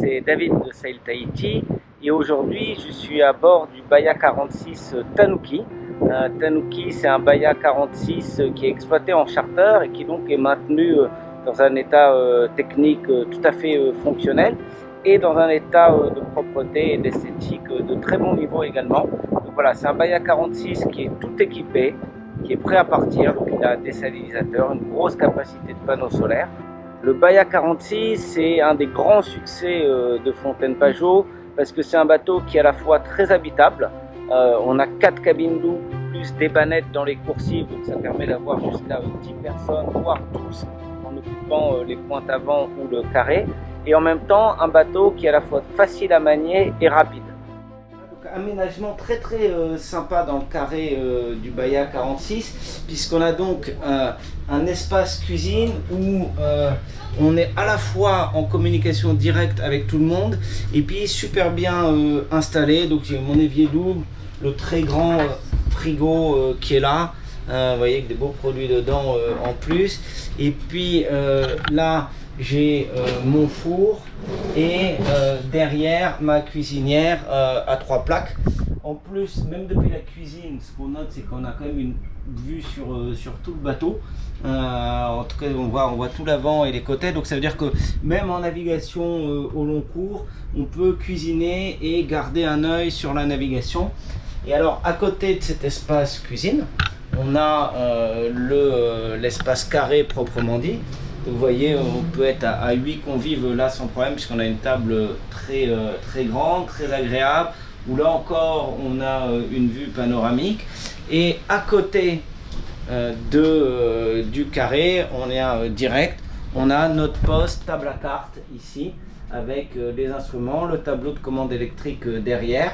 c'est David de Sail Tahiti et aujourd'hui je suis à bord du Bahia 46 Tanuki. Tanuki, c'est un Bahia 46 qui est exploité en charter et qui donc est maintenu dans un état technique tout à fait fonctionnel et dans un état de propreté et d'esthétique de très bon niveau également. Donc voilà, c'est un Bahia 46 qui est tout équipé, qui est prêt à partir, donc il a un désalinisateur, une grosse capacité de panneaux solaires. Le Bahia 46, c'est un des grands succès de Fontaine Pajot parce que c'est un bateau qui est à la fois très habitable. On a 4 cabines doubles plus des bannettes dans les coursives, donc ça permet d'avoir jusqu'à 10 personnes, voire 12 en occupant les pointes avant ou le carré. Et en même temps, un bateau qui est à la fois facile à manier et rapide. Donc, aménagement très sympa dans le carré du Bahia 46, puisqu'on a donc un espace cuisine où on est à la fois en communication directe avec tout le monde et puis super bien installé. Donc j'ai mon évier double, le très grand frigo qui est là, vous voyez, avec des beaux produits dedans en plus. Et puis là j'ai mon four et derrière ma cuisinière à 3 plaques. En plus, même depuis la cuisine, ce qu'on note, c'est qu'on a quand même une vue sur tout le bateau. En tout cas, on voit tout l'avant et les côtés. Donc ça veut dire que même en navigation au long cours, on peut cuisiner et garder un œil sur la navigation. Et alors, à côté de cet espace cuisine, on a l'espace carré proprement dit. Vous voyez, on peut être à 8 convives là sans problème, puisqu'on a une table très grande, très agréable, où là encore on a une vue panoramique. Et à côté du carré, on est direct, on a notre poste table à cartes ici, avec les instruments, le tableau de commande électrique derrière,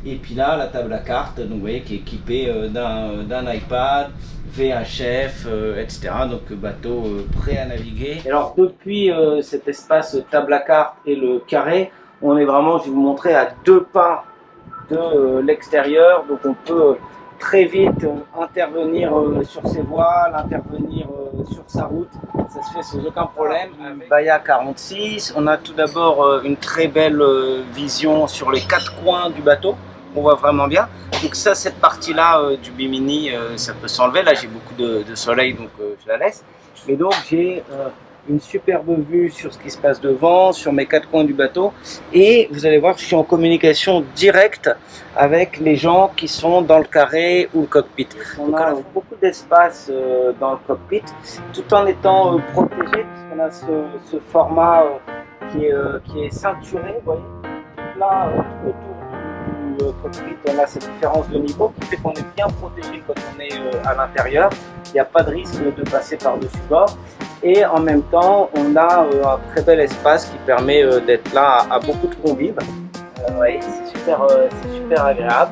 et puis là la table à cartes, donc vous voyez, qui est équipée d'un iPad, VHF, etc. Donc bateau prêt à naviguer. Et alors depuis cet espace table à cartes et le carré, on est vraiment, je vais vous montrer, à 2 pas de l'extérieur. Donc on peut très vite intervenir sur ses voiles, intervenir sur sa route. Ça se fait sans aucun problème. Avec Bahia 46, on a tout d'abord une très belle vision sur les 4 coins du bateau. On voit vraiment bien. Donc ça, cette partie-là du bimini, ça peut s'enlever. Là, j'ai beaucoup de soleil, donc je la laisse. Et donc, j'ai une superbe vue sur ce qui se passe devant, sur mes 4 coins du bateau. Et vous allez voir, je suis en communication directe avec les gens qui sont dans le carré ou le cockpit. On a beaucoup d'espace dans le cockpit, tout en étant protégé, puisqu'on a ce format qui est ceinturé, vous voyez. Là, tout autour du cockpit, on a cette différence de niveau qui fait qu'on est bien protégé quand on est à l'intérieur. Il n'y a pas de risque de passer par-dessus bord. Et en même temps, on a un très bel espace qui permet d'être là à beaucoup de convives. Ouais, c'est super agréable.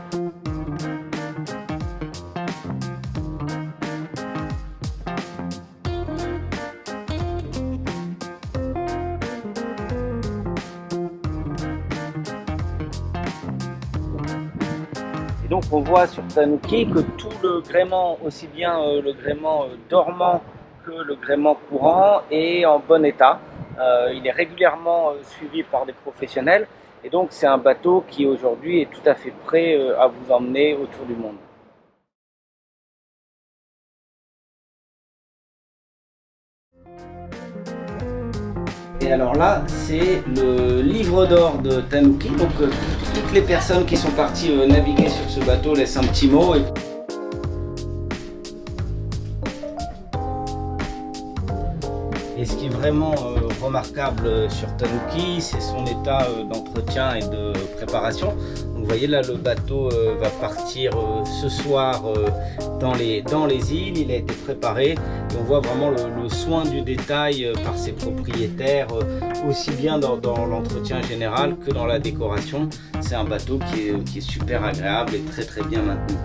Et donc on voit sur Tanuki que tout le gréement, aussi bien le gréement dormant que le gréement courant, est en bon état. Il est régulièrement suivi par des professionnels et donc c'est un bateau qui aujourd'hui est tout à fait prêt à vous emmener autour du monde. Et alors là, c'est le livre d'or de Tanuki. Donc toutes les personnes qui sont parties naviguer sur ce bateau laissent un petit mot. Et ce qui est vraiment remarquable sur Tanuki, c'est son état d'entretien et de préparation. Donc, vous voyez là, le bateau va partir ce soir dans les îles. Il a été préparé et on voit vraiment le soin du détail par ses propriétaires, aussi bien dans l'entretien général que dans la décoration. C'est un bateau qui est super agréable et très bien maintenu.